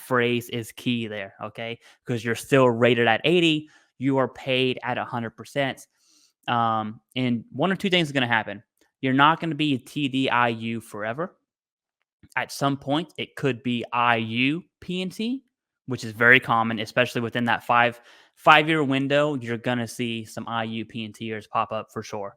phrase is key there, okay? Because you're still rated at 80, you are paid at 100%. And one or two things are going to happen. You're not going to be a TDIU forever. At some point, it could be IU P&T, which is very common, especially within that five-year window. You're going to see some IU P&Ters pop up for sure.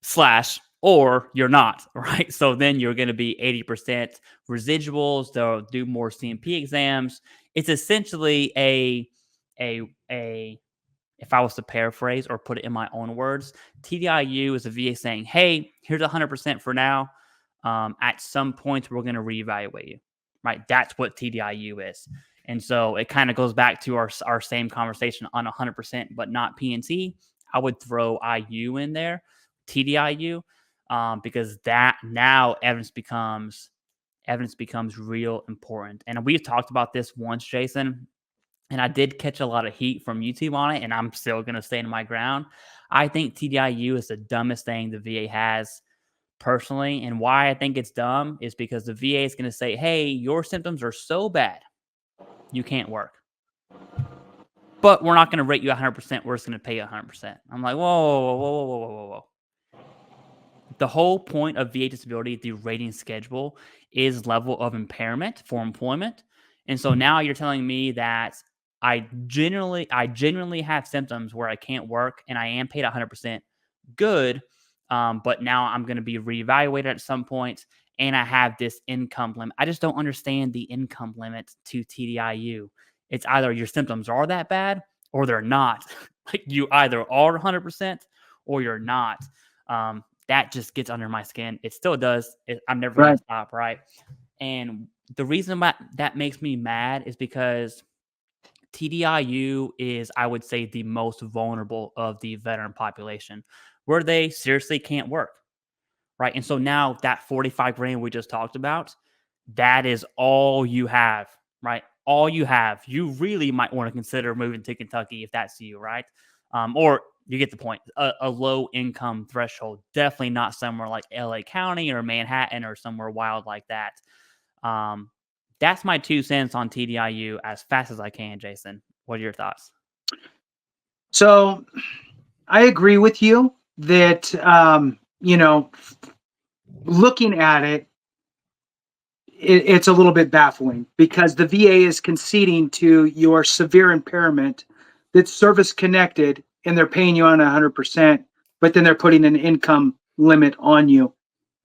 Slash, or you're not, right? So then you're going to be 80% residuals. They'll do more CMP exams. It's essentially a if I was to paraphrase or put it in my own words, TDIU is a VA saying, hey, here's 100% for now. At some point, we're going to reevaluate you, right? That's what TDIU is. And so it kind of goes back to our same conversation on 100%, but not P&T. I would throw IU in there, TDIU, because that now evidence becomes real important. And we've talked about this once, Jason, and I did catch a lot of heat from YouTube on it, and I'm still going to stand my ground. I think TDIU is the dumbest thing the VA has personally. And why I think it's dumb is because the VA is going to say, hey, your symptoms are so bad, you can't work. But we're not going to rate you 100%. We're just going to pay you 100%. I'm like, whoa. The whole point of VA disability, the rating schedule, is level of impairment for employment. And so now you're telling me that I genuinely have symptoms where I can't work and I am paid 100%. Good. But now I'm going to be reevaluated at some point and I have this income limit. I just don't understand the income limit to TDIU. It's either your symptoms are that bad or they're not. Like you either are 100% or you're not. That just gets under my skin. It still does. I'm never going to stop, right? And the reason why that makes me mad is because TDIU is, I would say, the most vulnerable of the veteran population, where they seriously can't work, right? And so now that 45 grand we just talked about, that is all you have, right? All you have. You really might want to consider moving to Kentucky if that's you, right? Or you get the point. A low income threshold, definitely not somewhere like LA County or Manhattan or somewhere wild like that. That's my 2 cents on TDIU as fast as I can, Jason. What are your thoughts? So I agree with you that, looking at it, it's a little bit baffling because the VA is conceding to your severe impairment that's service connected and they're paying you on 100%, but then they're putting an income limit on you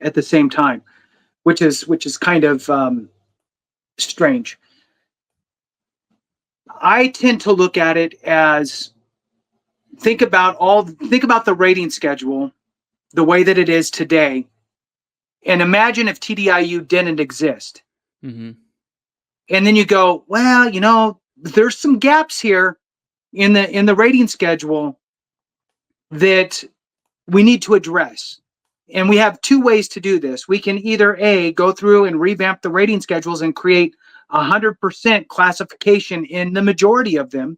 at the same time, which is kind of strange. I tend to look at it as think about the rating schedule the way that it is today, and imagine if TDIU didn't exist. Mm-hmm. And then you go, well, there's some gaps here in the rating schedule that we need to address. And we have 2 ways to do this. We can either A, go through and revamp the rating schedules and create 100% classification in the majority of them,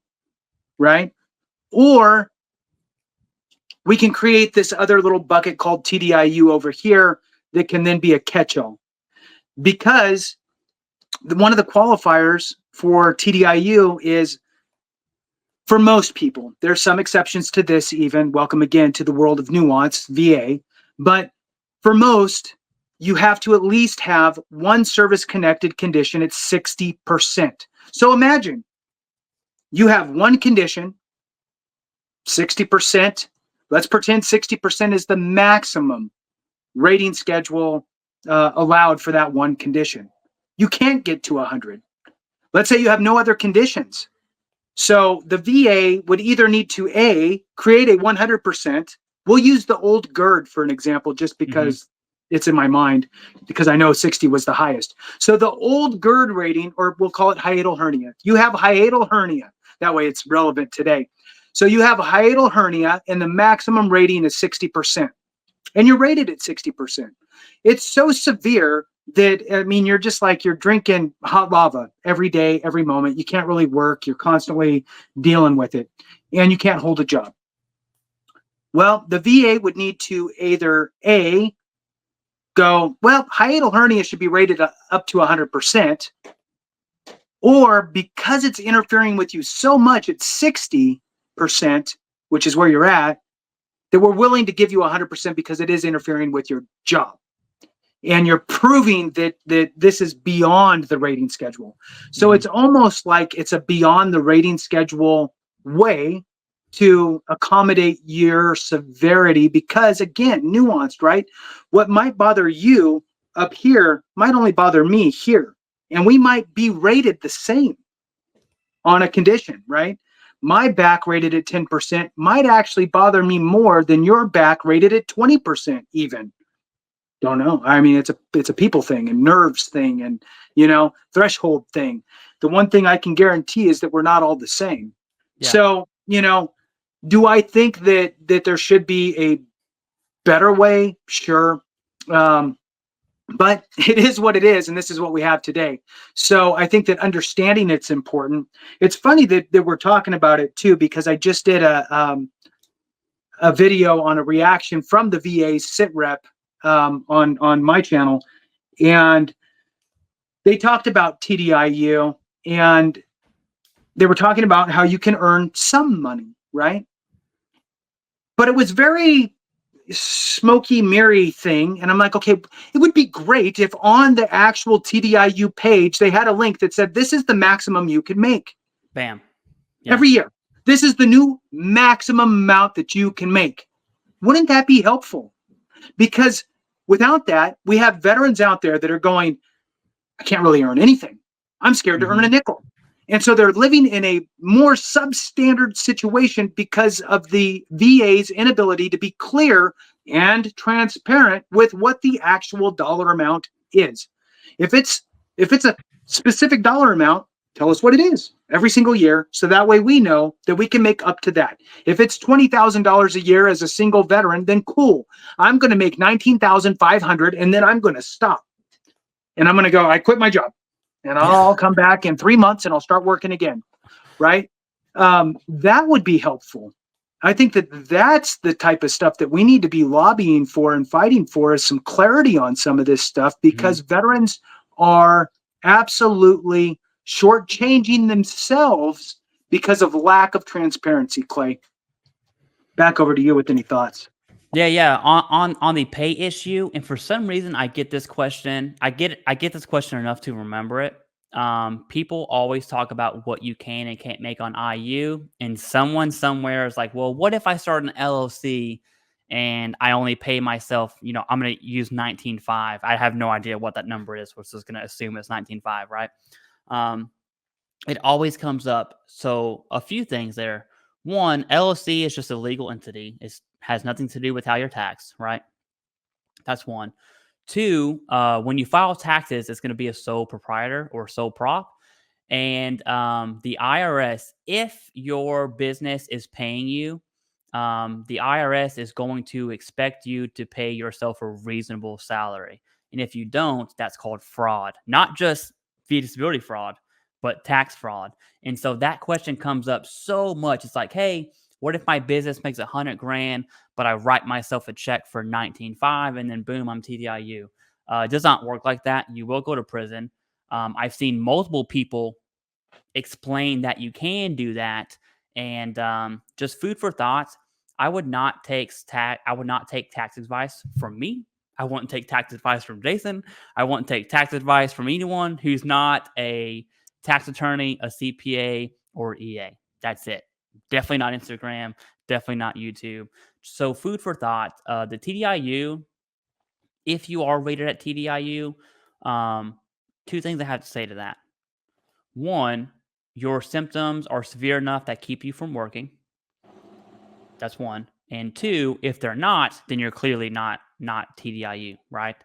right? Or we can create this other little bucket called TDIU over here that can then be a catch-all. Because one of the qualifiers for TDIU is, for most people, there's some exceptions to this even, welcome again to the world of nuance, VA, but for most, you have to at least have one service-connected condition at 60%. So imagine you have one condition, 60%. Let's pretend 60% is the maximum rating schedule allowed for that one condition. You can't get to 100. Let's say you have no other conditions. So the VA would either need to A, create a 100%. We'll use the old GERD for an example, just because it's in my mind, because I know 60 was the highest. So the old GERD rating, or we'll call it hiatal hernia. You have hiatal hernia. That way it's relevant today. So you have a hiatal hernia and the maximum rating is 60%. And you're rated at 60%. It's so severe that, I mean, you're just like you're drinking hot lava every day, every moment. You can't really work. You're constantly dealing with it. And you can't hold a job. Well, the VA would need to either A, go, well, hiatal hernia should be rated up to 100%. or because it's interfering with you so much at 60%, which is where you're at, that we're willing to give you 100% because it is interfering with your job. And you're proving that this is beyond the rating schedule. So it's almost like it's a beyond the rating schedule way to accommodate your severity, because again, nuanced, right? What might bother you up here might only bother me here. And we might be rated the same on a condition, right? My back rated at 10% might actually bother me more than your back rated at 20% even. Don't know. I mean, it's a people thing and nerves thing and, threshold thing. The one thing I can guarantee is that we're not all the same. Yeah. So, do I think that there should be a better way? Sure. But it is what it is, and this is what we have today. So I think that understanding it's important. It's funny that we're talking about it too, because I just did a video on a reaction from the VA sit rep on my channel, and they talked about TDIU, and they were talking about how you can earn some money, right? But it was very smoky mirror thing, and I'm like, okay, it would be great if on the actual TDIU page they had a link that said this is the maximum you can make. Bam. Yeah. Every year. This is the new maximum amount that you can make. Wouldn't that be helpful? Because without that, we have veterans out there that are going, I can't really earn anything. I'm scared to earn a nickel. And so they're living in a more substandard situation because of the VA's inability to be clear and transparent with what the actual dollar amount is. If it's a specific dollar amount, tell us what it is every single year, so that way we know that we can make up to that. If it's $20,000 a year as a single veteran, then cool. I'm going to make $19,500 and then I'm going to stop. And I'm going to go, I quit my job. And I'll come back in 3 months and I'll start working again, right? That would be helpful. I think that that's the type of stuff that we need to be lobbying for and fighting for, is some clarity on some of this stuff, because veterans are absolutely shortchanging themselves because of lack of transparency. Clay, back over to you with any thoughts. Yeah. On the pay issue, and for some reason, I get this question. I get this question enough to remember it. People always talk about what you can and can't make on IU, and someone somewhere is like, "Well, what if I start an LLC and I only pay myself? I'm going to use 19.5. I have no idea what that number is. We're just going to assume it's 19.5, right? It always comes up. So a few things there. One, LLC is just a legal entity. It has nothing to do with how you're taxed, right? That's one. Two, when you file taxes, it's going to be a sole proprietor or sole prop. And the IRS, if your business is paying you, the IRS is going to expect you to pay yourself a reasonable salary. And if you don't, that's called fraud. Not just disability fraud, but tax fraud. And so that question comes up so much. It's like, hey, what if my business makes $100,000, but I write myself a check for 19.5 and then boom, I'm TDIU? It does not work like that. You will go to prison. I've seen multiple people explain that you can do that, and just food for thought. I would not take tax advice from me. I wouldn't take tax advice from Jason. I wouldn't take tax advice from anyone who's not a tax attorney, a CPA, or EA. That's it. Definitely not Instagram. Definitely not YouTube. So food for thought. The TDIU, if you are rated at TDIU, two things I have to say to that. One, your symptoms are severe enough that keep you from working. That's one. And two, if they're not, then you're clearly not TDIU, right?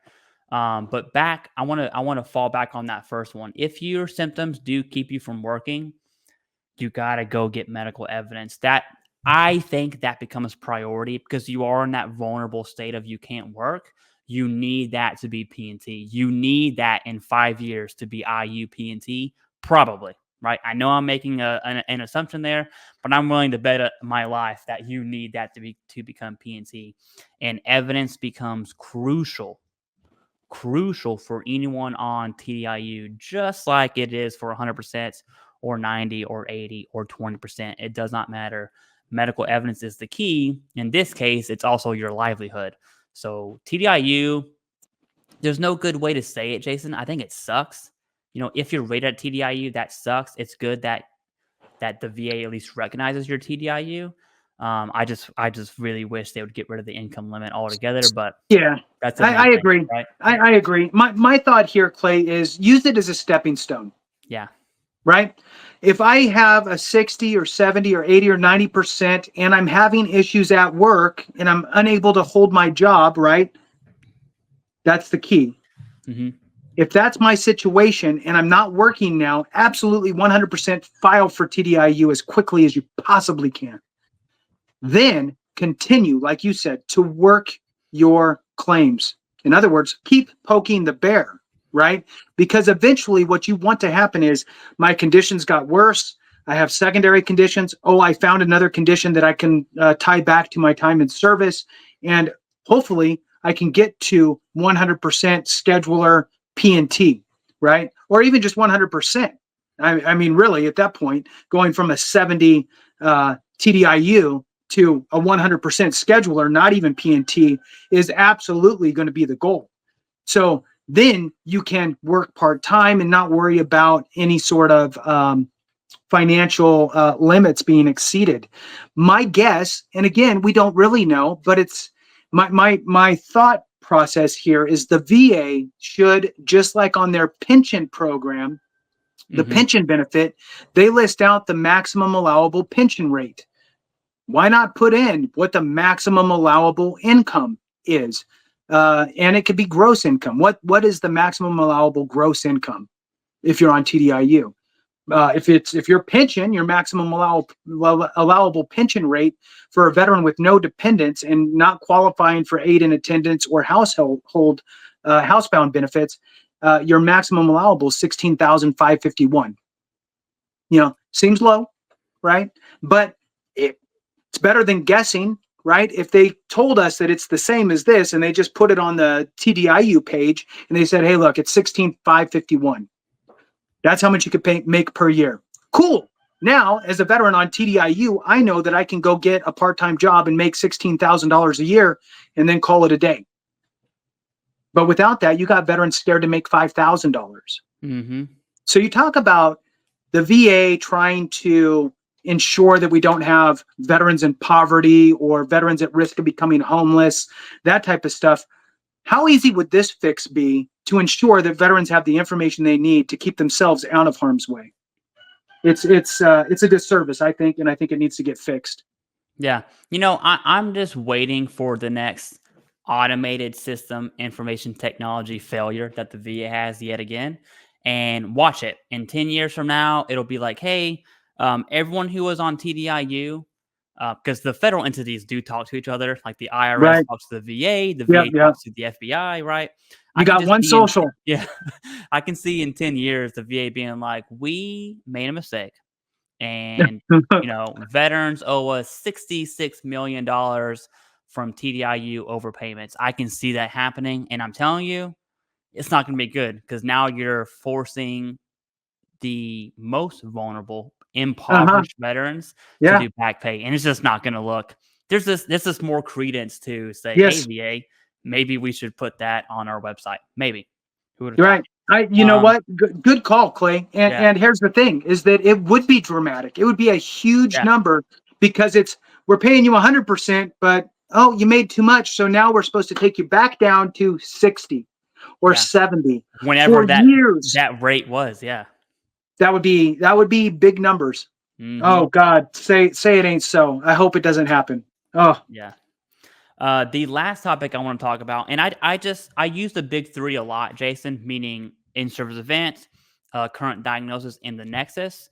But I want to fall back on that first one. If your symptoms do keep you from working, you got to go get medical evidence. That, I think, that becomes priority, because you are in that vulnerable state of you can't work. You need that to be P&T. You need that in 5 years to be IU P&T, probably, right? I know I'm making an assumption there, but I'm willing to bet my life that you need that to become P&T. And evidence becomes crucial crucial for anyone on TDIU, just like it is for 100% or 90 or 80 or 20%. It does not matter. Medical evidence is the key. In this case, it's also your livelihood. So TDIU, there's no good way to say it, Jason. I think it sucks. If you're rated at TDIU, that sucks. It's good that the VA at least recognizes your TDIU. I just really wish they would get rid of the income limit altogether, but Yeah, that's I, another I thing, agree. right? I agree. My thought here, Clay, is use it as a stepping stone, Yeah. right? If I have a 60 or 70 or 80 or 90% and I'm having issues at work and I'm unable to hold my job, right? That's the key. Hmm. If that's my situation and I'm not working now, absolutely 100% file for TDIU as quickly as you possibly can. Then continue, like you said, to work your claims. In other words, keep poking the bear, right? Because eventually what you want to happen is my conditions got worse. I have secondary conditions. Oh, I found another condition that I can tie back to my time in service. And hopefully I can get to 100% scheduler P&T, right? Or even just 100%. I mean, really, at that point, going from a 70 TDIU to a 100% scheduler, not even P&T, is absolutely going to be the goal. So then you can work part-time and not worry about any sort of financial limits being exceeded. My guess, and again, we don't really know, but it's my thought process here is the VA should, just like on their pension program, the Hmm. pension benefit, they list out the maximum allowable pension rate. Why not put in what the maximum allowable income is? And it could be gross income. What is the maximum allowable gross income if you're on TDIU? If your pension, your maximum allowable pension rate for a veteran with no dependents and not qualifying for aid in attendance or housebound benefits, your maximum allowable is 16,551. Seems low, right? But it's better than guessing, right? If they told us that it's the same as this and they just put it on the TDIU page and they said, hey, look, it's 16,551. That's how much you could make per year. Cool. Now, as a veteran on TDIU, I know that I can go get a part-time job and make $16,000 a year and then call it a day. But without that, you got veterans scared to make $5,000. Hmm. So you talk about the VA trying to ensure that we don't have veterans in poverty or veterans at risk of becoming homeless, that type of stuff. How easy would this fix be to ensure that veterans have the information they need to keep themselves out of harm's way? It's a disservice, I think, and I think it needs to get fixed. Yeah. I'm just waiting for the next automated system information technology failure that the VA has yet again. And watch it. In 10 years from now, it'll be like, hey, everyone who was on TDIU, because the federal entities do talk to each other, like the IRS Right. talks to the VA, the Yep. VA Yep. talks to the FBI, right? You I can got just one see in, social. yeah, I can see in 10 years the VA being like, we made a mistake. And veterans owe us $66 million from TDIU overpayments. I can see that happening, and I'm telling you, it's not going to be good because now you're forcing the most vulnerable, Uh-huh. impoverished veterans to Yeah. do back pay, and it's just not going to look. There's more credence to say, hey, Yes. VA, maybe we should put that on our website. Maybe. Who would have You're thought? right. You know Um, what? Good call, Clay. And yeah, and here's the thing: is that it would be dramatic. It would be a huge yeah, number because we're paying you 100%, but oh, you made too much, so now we're supposed to take you back down to 60 or yeah. 70 Whenever for that years. that rate was, yeah. That would be big numbers. Oh Mhm. God, say it ain't so. I hope it doesn't happen. Oh, Yeah. The last topic I want to talk about, and I use the big three a lot, Jason, meaning in-service event, current diagnosis, and the nexus.